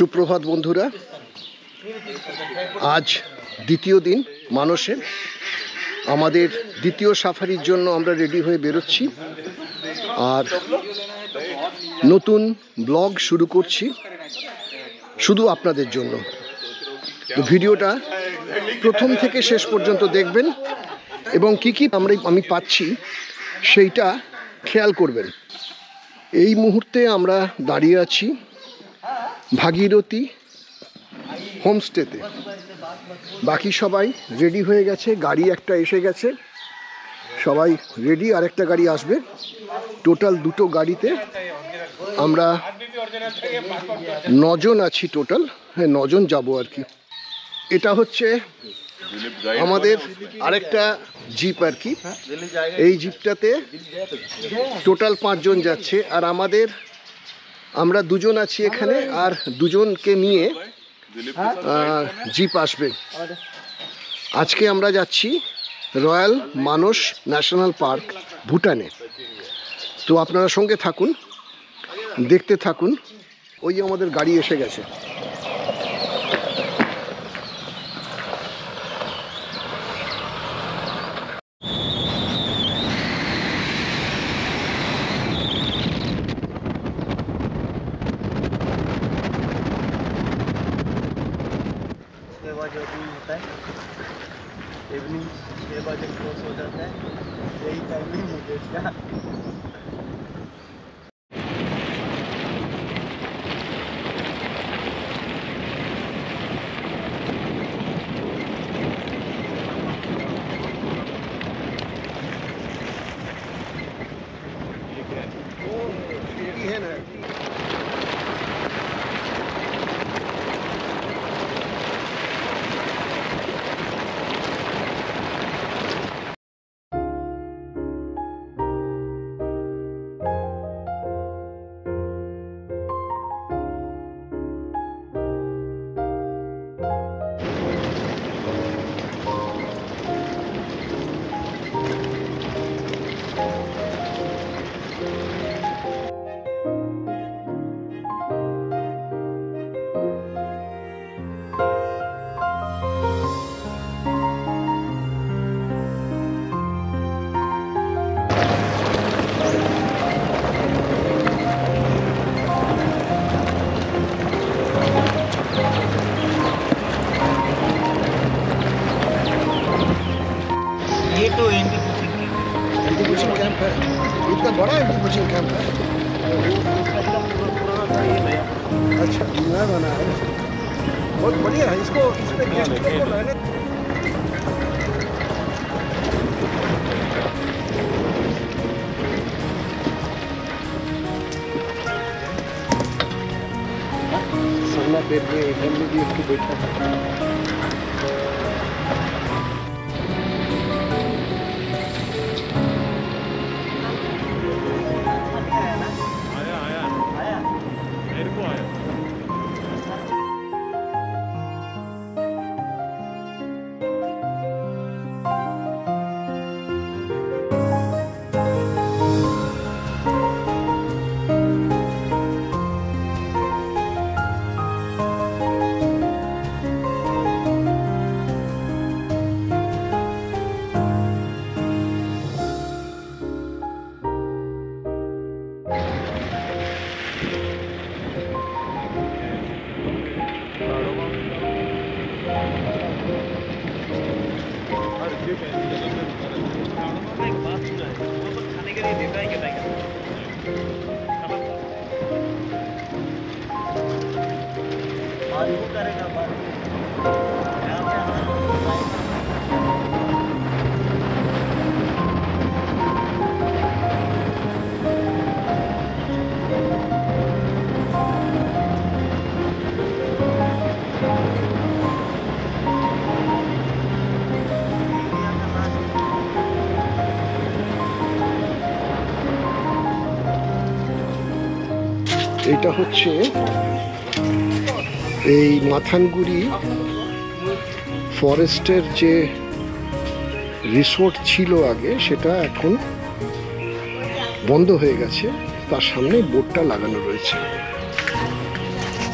সুপ্রভাত বন্ধুরা, আজ দ্বিতীয় দিন মানসে। আমাদের দ্বিতীয় সাফারির জন্য আমরা রেডি হয়ে বেরোচ্ছি আর নতুন ব্লগ শুরু করছি শুধু আপনাদের জন্য। তো ভিডিওটা প্রথম থেকে শেষ পর্যন্ত দেখবেন এবং কি কি আমি পাচ্ছি সেইটা খেয়াল করবেন। এই মুহূর্তে আমরা দাঁড়িয়ে আছি ভাগীরথী হোমস্টেতে। বাকি সবাই রেডি হয়ে গেছে, গাড়ি একটা এসে গেছে, সবাই রেডি, আর একটা গাড়ি আসবে। টোটাল দুটো গাড়িতে আমরা 9 জন আছি টোটাল। হ্যাঁ, 9 জন যাবো আর কি। এটা হচ্ছে আমাদের আরেকটা জিপ আর কি। এই জিপটাতে টোটাল 5 জন যাচ্ছে, আর আমরা 2 জন আছি এখানে, আর 2 জনকে নিয়ে জিপ আসবে। আজকে আমরা যাচ্ছি রয়্যাল মানস ন্যাশনাল পার্ক, ভুটানে। তো আপনারা সঙ্গে থাকুন, দেখতে থাকুন। ওই আমাদের গাড়ি এসে গেছে। होता है इवनिंग 6 बजे क्लोज हो जाता है। यही टाइमिंग मुझे इसका। ये तो एंटी कैंप है, इतना बड़ा एंटी कैंप है। अच्छा, नया बना है, बहुत बढ़िया है। इसको इसमें गेस्ट को रहने सरना पेड़ में हमने भी इसको बैठा था। एक बात सुना है, वो तो खाने के लिए देता है क्या टाइगर? बारिश करेगा, बारिश यहाँ पे এটা হচ্ছে এই মাথানগুড়ি ফরেস্টের যে রিসোর্ট ছিল আগে, সেটা এখন বন্ধ হয়ে গেছে। তার সামনে বোর্ডটা লাগানো রয়েছে।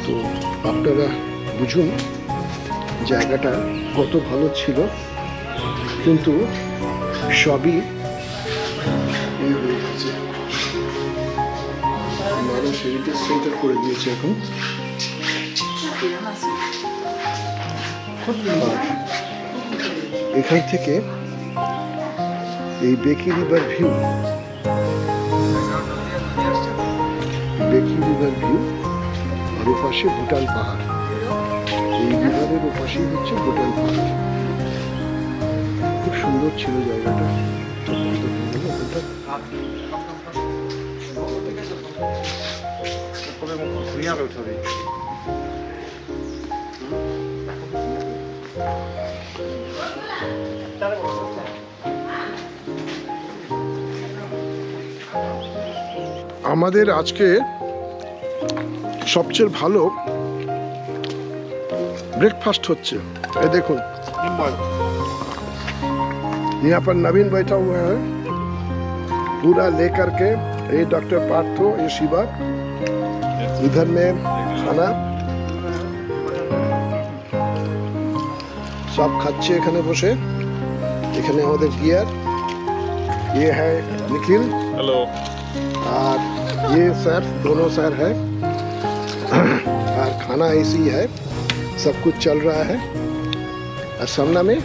তো আপনারা বুঝুন জায়গাটা কত ভালো ছিল, কিন্তু সবই এই হয়ে গেছে। মানুষ হেরিটেজ সেন্টার করে দিয়েছে এখন। এখান থেকে এই বেকি রিভার ভিউ, আর ওপাশে ভুটান পাহাড়। এই রিভারের ওপাশেই হচ্ছে ভুটান পাহাড়। খুব সুন্দর ছিল জায়গাটা। আমাদের আজকে সবচেয়ে ভালো ब्रेकफास्ट होच्छे। ये देखो यहाँ पर नवीन बैठा हुआ है पूरा लेकर के। ये डॉक्टर पार्थो, ये शिवा, इधर में खाना सब खाচ্ছে এখানে বসে। এখানে আমাদের ডিয়ার, ये है निखिल, हेलो, और ये सर, दोनों सर है। और खाना ऐसी है, सब कुछ चल रहा है। और सामना में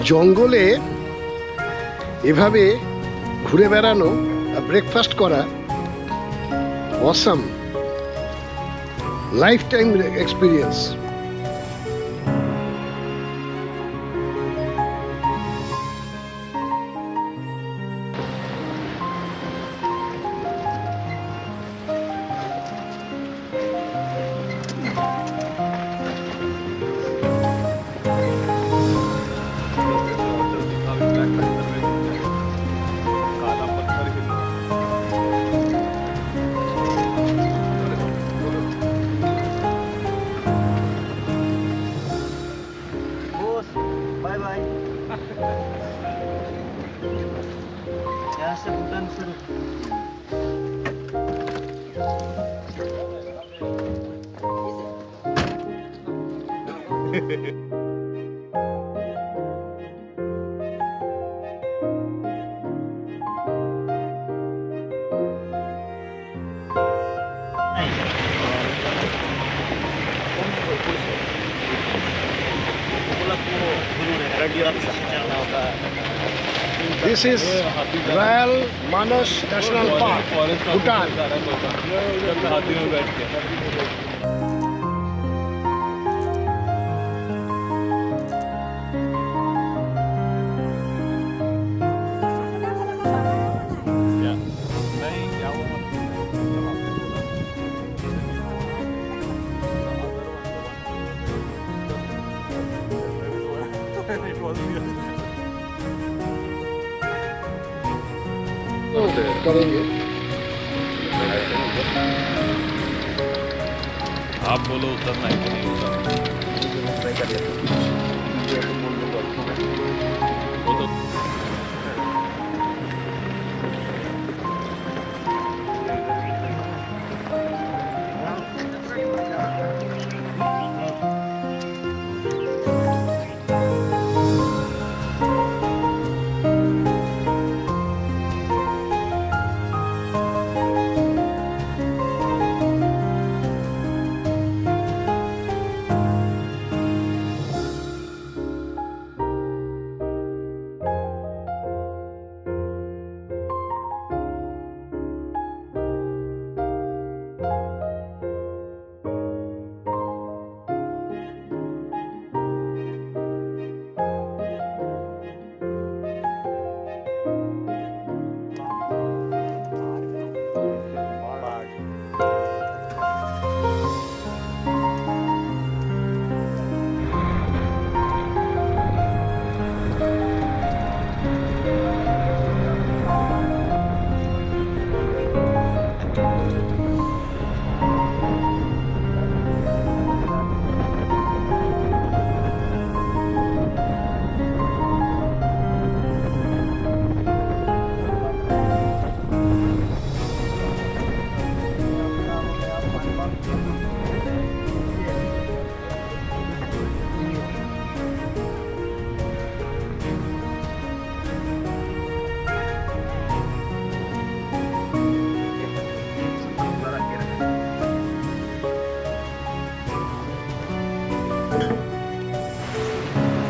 জঙ্গলে এভাবে ঘুরে বেড়ানো আর ব্রেকফাস্ট করা awesome, lifetime experience. Bye bye. यहाँ से भूटान शुरू। This is Royal Manas National Park, Bhutan. हाथी में बैठ के करेंगे। आप बोलो उतरना है कि नहीं उतरना। वो तो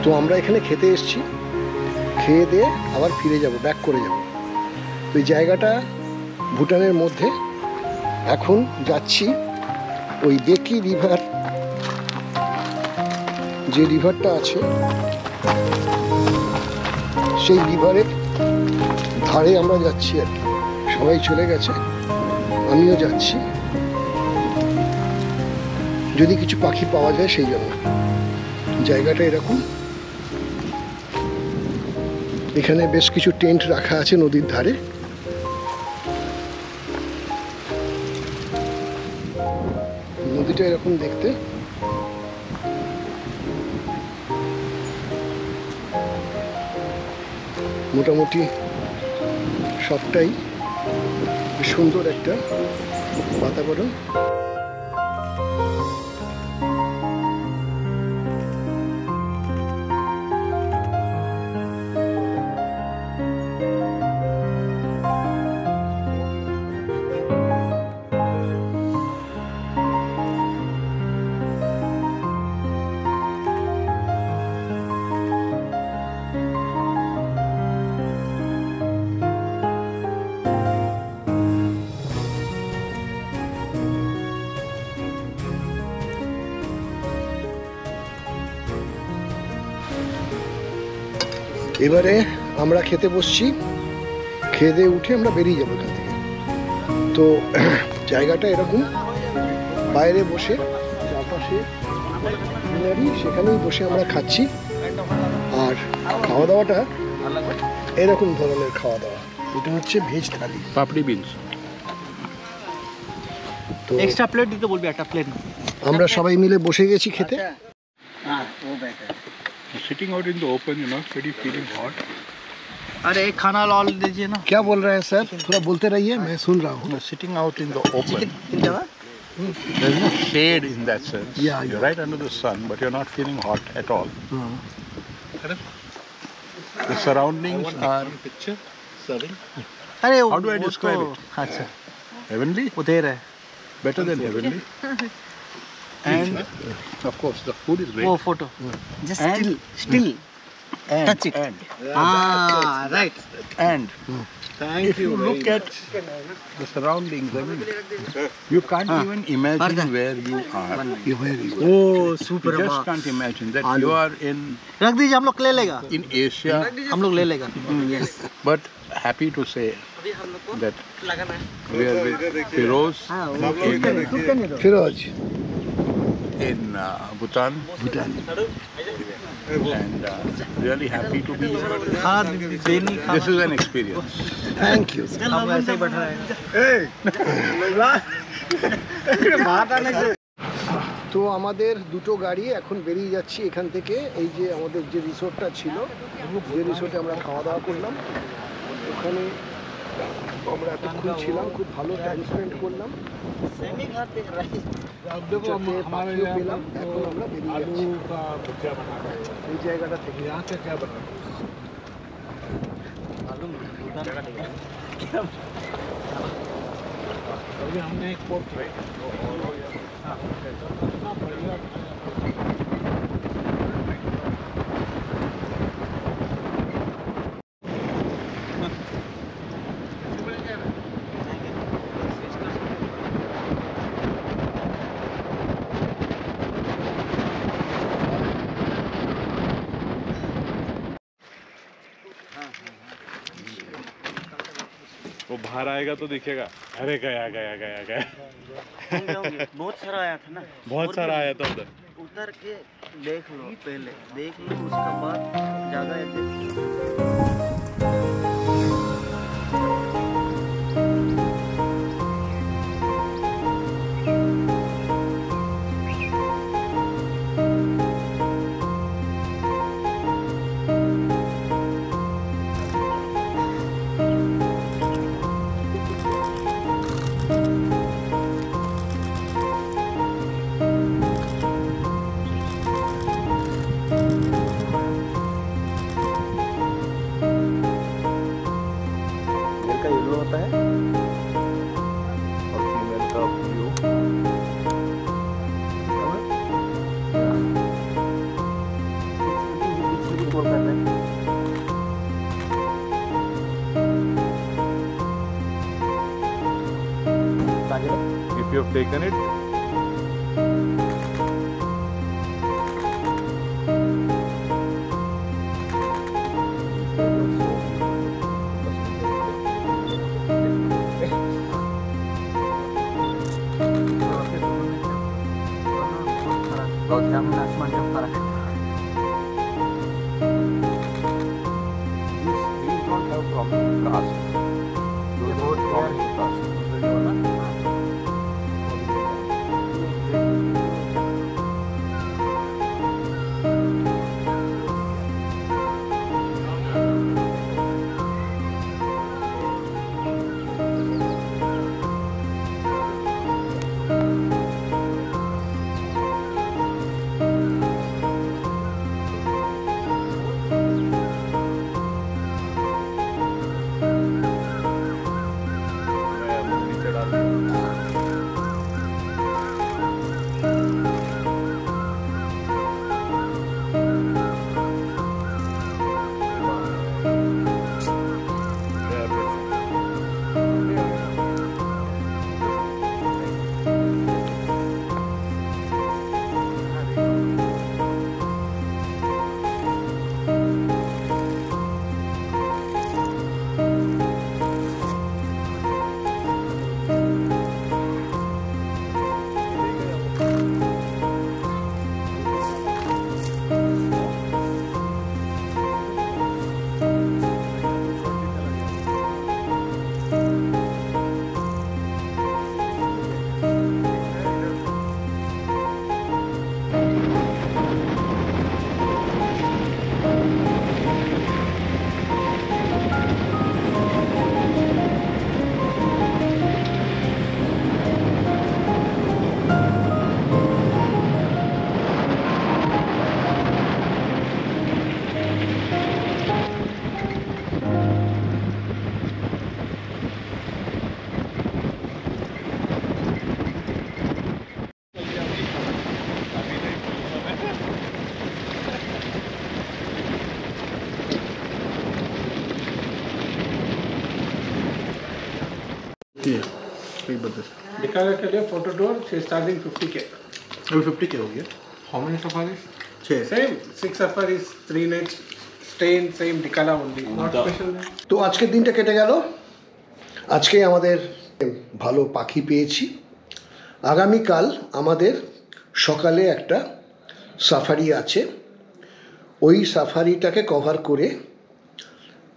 তো আমরা এখানে খেতে এসেছি, খেয়ে দিয়ে আবার ফিরে যাব, ব্যাক করে যাব। তো এই জায়গাটা ভুটানের মধ্যে। এখন যাচ্ছি ওই বেকি রিভার, যে রিভারটা আছে সেই রিভারের ধারে আমরা যাচ্ছি আর কি। সবাই চলে গেছে, আমিও যাচ্ছি, যদি কিছু পাখি পাওয়া যায় সেই জন্য। জায়গাটা এরকম, এখানে বেশ কিছু টেন্ট রাখা আছে নদীর ধারে। নদীটা এরকম দেখতে। মোটামুটি সবটাই সুন্দর একটা বাতাবরণ। এবারে আমরা খেতে বসছি, খেয়ে দিয়ে উঠে আমরা বেরিয়ে যাবো এখান থেকে। তো জায়গাটা এরকম, বাইরে বসে চারপাশে গ্রিনারি, সেখানেই বসে আমরা খাচ্ছি। আর খাওয়া দাওয়াটা এরকম ধরনের খাওয়া দাওয়া, এটা হচ্ছে ভেজ থালি, পাপড়ি বিনস। তো एक्स्ट्रा प्लेट দিতে বলবি, একটা প্লেট। আমরা সবাই মিলে বসে গেছি খেতে। हां वो better. Sitting out in the open, you know, pretty feeling hot. अरे एक खाना लॉल दीजिए ना। क्या बोल रहे हैं सर, थोड़ा बोलते रहिए, मैं सुन रहा हूँ। Sitting out in the open, कितना? there's no shade in that sense. Yeah, You're yeah. right under the sun, but you're not feeling hot at all. The surroundings are अरे How do I वो describe तो- it? अच्छा heavenly, उधर है better than heavenly. And of course, the food is great. वो photo. Just And- still And, touch it. And, हां right. and if you look at the surroundings, I mean, you can't even imagine where you are. ये very good. Oh You super just can't imagine that you are रख दीजिए, हम लोग ले लेगा, in Asia, हम लोग ले लेगा। Yes but happy to say that we are with Firoz हां Firoz, in Bhutan, Bhutan. and really happy to be here. हां देनी This is an experience. Thank you. हम ऐसे ही बैठा रहेंगे। তো আমাদের দুটো গাড়ি এখন বেরিয়ে যাচ্ছি এখান থেকে। এই যে আমাদের যে রিসোর্টটা ছিল, যে রিসোর্টে আমরা খাওয়া দাওয়া করলাম, ওখানে আমরা এতক্ষণ ছিলাম, খুব ভালো টাইম স্পেন্ড করলাম, যাতে পাখিও পেলাম। এখন আমরা বেরিয়ে যাচ্ছি এই জায়গাটা থেকে। वो बाहर आएगा तो दिखेगा, अरे गया गया गया गया। बहुत सारा आया था ना, बहुत सारा आया था उधर। उतर के देख लो, पहले देख लो, उसका बाद ज्यादा है। taken it. जमीन आसमान का फर्क है। These don't have problem with caste. Those have problem with caste. दिखाने के लिए फोटो टूर स्टार्टिंग 50K। अभी 50K हो गया। How many safaris? 6 Same 6 safaris, 3 nights stay in same Dikala only. Not special. তো আজকের দিনটা কেটে গেল। আজকে আমাদের ভালো পাখি পেয়েছি। আগামীকাল আমাদের সকালে একটা সাফারি আছে। ওই সাফারিটাকে কভার করে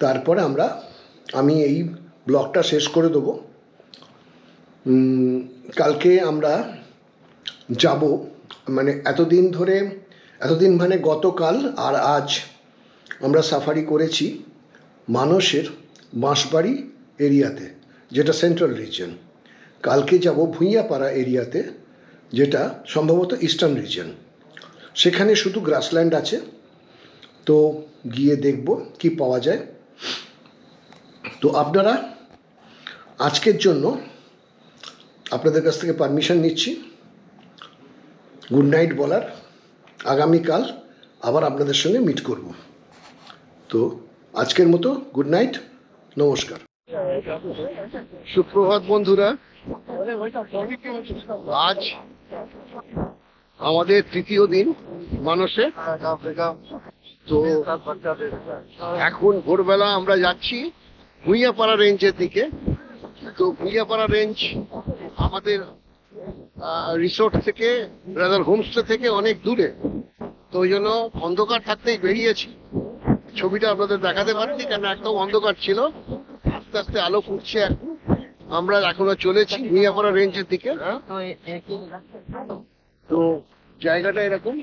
তারপরে আমি এই ব্লগটা শেষ করে দেবো। কালকে আমরা যাব, মানে এতদিন মানে গতকাল আর আজ আমরা সাফারি করেছি মানসের বাঁশবাড়ি এরিয়াতে, যেটা সেন্ট্রাল রিজন। কালকে যাব ভুঁইয়াপাড়া এরিয়াতে, যেটা সম্ভবত ইস্টার্ন রিজন। সেখানে শুধু গ্রাসল্যান্ড আছে, তো গিয়ে দেখব কি পাওয়া যায়। তো আপনারা আজকের জন্য আপনাদের কাছ থেকে পারমিশন নিচ্ছি গুড নাইট বলার। আগামীকাল আবার আপনাদের সঙ্গে মিট করব। তো আজকের মতো গুড নাইট, নমস্কার। সুপ্রভাত বন্ধুরা, আজ আমাদের তৃতীয় দিন মানসে। তো এখন ভোরবেলা আমরা যাচ্ছি ভুঁইয়াপাড়া রেঞ্জের দিকে। তো ভুঁইয়াপাড়া রেঞ্জ আমাদের রিসোর্ট থেকে, রাদার হোমস্টে থেকে অনেক দূরে। তো ওই জন্য অন্ধকার থাকতেই বেরিয়েছি। ছবিটা আপনাদের দেখাতে পারিনি কেন একদম অন্ধকার ছিল। আস্তে আস্তে আলো ফুটছে। এখন আমরা এখনো চলেছি ভুঁইয়াপাড়া রেঞ্জের দিকে। তো জায়গাটা এরকম,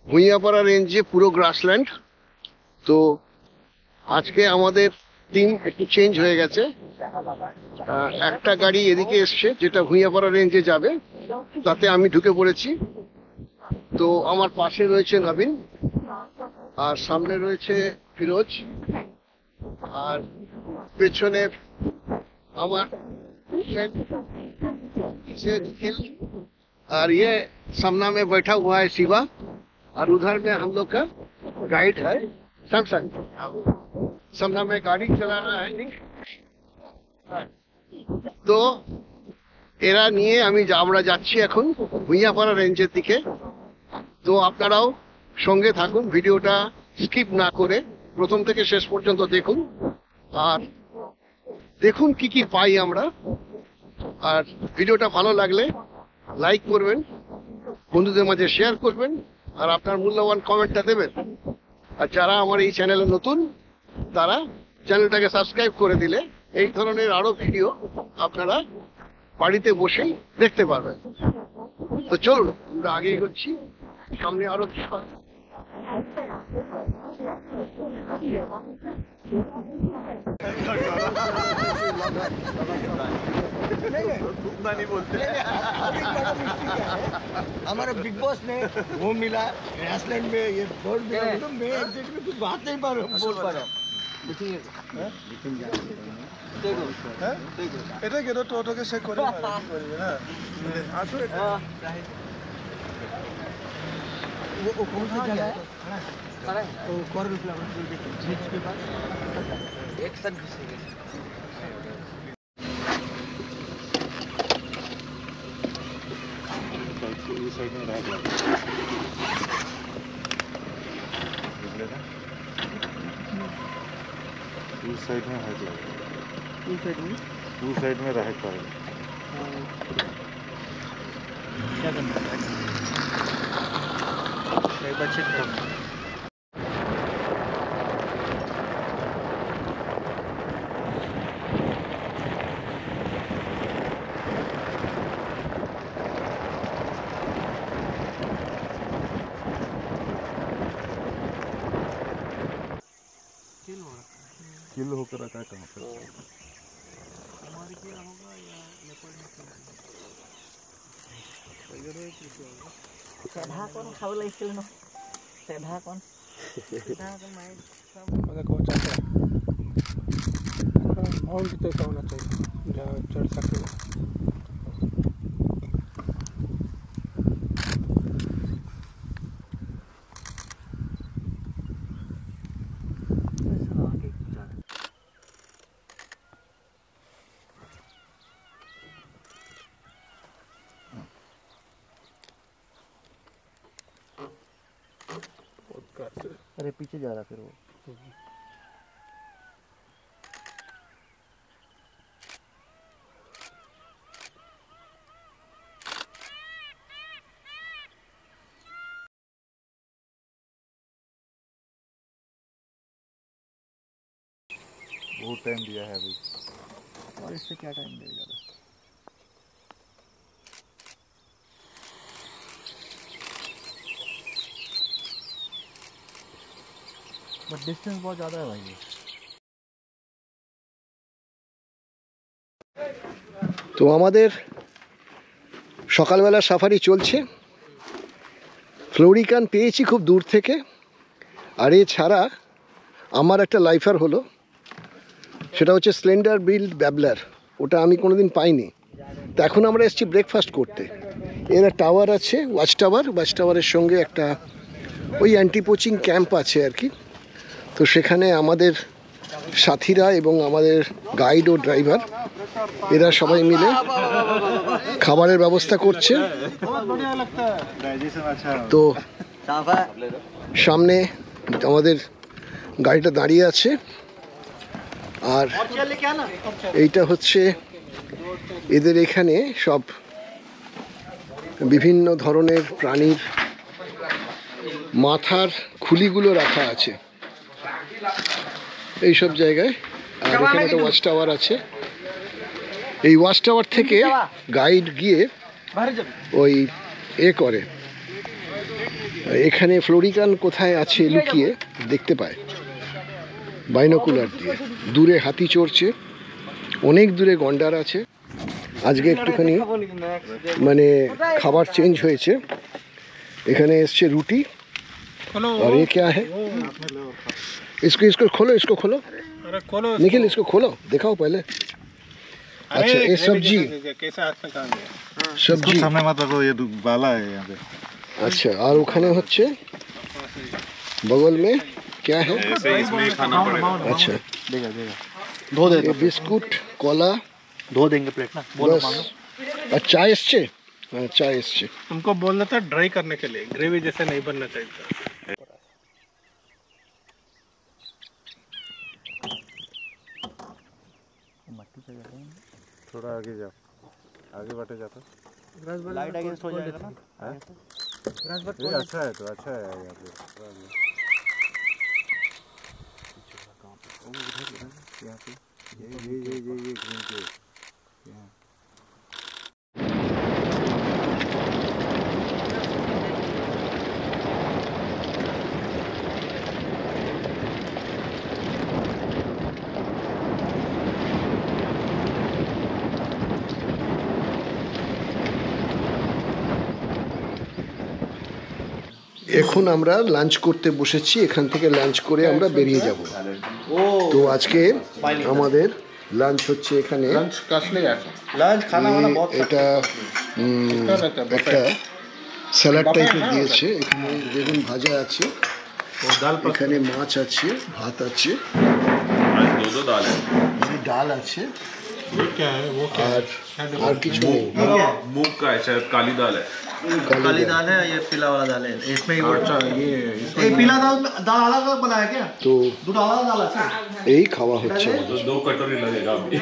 ভুঁইয়াপাড়া রেঞ্জে পুরো গ্রাসল্যান্ড। তো আজকে আমাদের টিম একটু চেঞ্জ হয়ে গেছে। একটা গাড়ি এদিকে এসছে যেটা ভুঁইয়াপাড়া রেঞ্জে যাবে, তাতে আমি ঢুকে পড়েছি। তো আমার পাশে রয়েছে নবীন, আর সামনে রয়েছে ফিরোজ, আর পেছনে আমার और ये सामना में बैठा हुआ है शिवा, और उधर में हम लोग का गाइड है सैमसंग। सामना में गाड़ी चला रहा है। তো এরা নিয়ে আমরা যাচ্ছি এখন ভুঁইয়াপাড়া রেঞ্জের দিকে। তো আপনারাও সঙ্গে থাকুন, ভিডিওটা স্কিপ না করে প্রথম থেকে শেষ পর্যন্ত দেখুন, আর দেখুন কি কি পাই আমরা। আর ভিডিওটা ভালো লাগলে লাইক করবেন, বন্ধুদের মাঝে শেয়ার করবেন, আর আপনার মূল্যবান কমেন্টটা দেবেন। আর যারা আমার এই চ্যানেলে নতুন তারা চ্যানেলটাকে সাবস্ক্রাইব করে দিলে এই ধরনের আরো ভিডিও আপনারা বাড়িতে বসেই দেখতে পারবেন। তো চলুন আমরা আগে এগোচ্ছি, সামনে আরো কি হয়। हमारे बिग बॉस में वो मिला, ग्रासलैंड में ये बोर्ड मिला, तो मैं एग्जैक्ट में कुछ बात नहीं बोल पा रहा हूँ। এটা কেন টোটোকে চেক করে না আসলে वो कौन सी जगह है? वो कोरल फ्लावर ब्रिज के पास एक साथ घुसेंगे। इस साइड में रह गया उस साइड में है जो उस साइड में रह पाएगा। क्या करना है? एक बार चेक करो। किल होकर रखा है कहाँ पे? हमारे क्या होगा या लेपर्ड सेधा कौन खाव লাগিছিল ন सेधा कौन मतलब कौन चाहता है थोड़ा माउंट जैसा होना चाहिए जहाँ चढ़ सके। अरे पीछे जा रहा फिर वो। बहुत टाइम दिया है अभी। और इससे क्या टाइम देगा? बट डिस्टेंस बहुत ज़्यादा है भाई। তো আমাদের সকালবেলা সাফারি চলছে। ফ্লোরিকান পেয়েছি খুব দূর থেকে, আর এছাড়া আমার একটা লাইফার হলো, সেটা হচ্ছে স্লেন্ডার বিল্ড ব্যাবলার। ওটা আমি কোনোদিন পাইনি। তো এখন আমরা এসেছি ব্রেকফাস্ট করতে। এর টাওয়ার আছে, ওয়াচ টাওয়ারের সঙ্গে একটা ওই অ্যান্টি পোচিং ক্যাম্প আছে আর কি। তো সেখানে আমাদের সাথীরা এবং আমাদের গাইড ও ড্রাইভার এরা সবাই মিলে খাবারের ব্যবস্থা করছে। তো সামনে আমাদের গাড়িটা দাঁড়িয়ে আছে, আর এইটা হচ্ছে এদের এখানে সব বিভিন্ন ধরনের প্রাণীর মাথার খুলিগুলো রাখা আছে এইসব জায়গায়। আর এখানে একটা ওয়াচ টাওয়ার আছে। এই ওয়াচ টাওয়ার থেকে গাইড গিয়ে ওই করে এখানে ফ্লোরিকান কোথায় আছে লুকিয়ে দেখতে পায় বাইনোকুলার দিয়ে। দূরে হাতি চড়ছে, অনেক দূরে গন্ডার আছে। আজকে একটুখানি মানে খাবার চেঞ্জ হয়েছে। এখানে এসছে রুটি, और ये क्या है? इसको खोलो, इसको खोलो। अरे खोलो निखिल, इसको खोलो, दिखाओ पहले। अच्छा, ये सब्जी कैसे हाथ में काम है? सब्जी सामने मत रखो, ये बाला है यहाँ पे। अच्छा, और ওখানে হচ্ছে बगल में क्या है? इसमें खाना पड़ेगा। अच्छा, देगा धो दे बिस्कुट কলা, धो देंगे प्लेट ना बोलो बस। मांगो আর চা এসছে? হ্যাঁ চা এসছে। उनको बोलना था ड्राई करने के लिए, ग्रेवी जैसे नहीं बनना चाहिए था। थोड़ा आगे जाओ, आगे बढ़े जाता। लाइट अगेंस्ट हो जाएगा ना ये अच्छा है, तो अच्छा है यहाँ पे। यहाँ पे ये green plate। এখন আমরা লাঞ্চ করতে বসেছি, এখান থেকে লাঞ্চ করে আমরা বেরিয়ে যাব। তো আজকে আমাদের লাঞ্চ হচ্ছে এখানে। लंच कॉस्टली है लंच खाना वाला बहुत এটা একটা স্যালাড টাইপের দিয়েছে, এখানে বেগুন ভাজা আছে, এখানে মাছ আছে, ভাত আছে, दो दाल है। ডাল আছে, ये क्या है वो আর কিছু নেই। मूंग का है शायद, काली दाल है। काली दाल है ये पीला वाला दाल है इसमें ही अच्छा ये ये पीला दाल दाल अलग अलग बनाया क्या তো दूध अलग दाल है এই খাওয়া হচ্ছে। तो 2 कटोरी लगेगा अभी।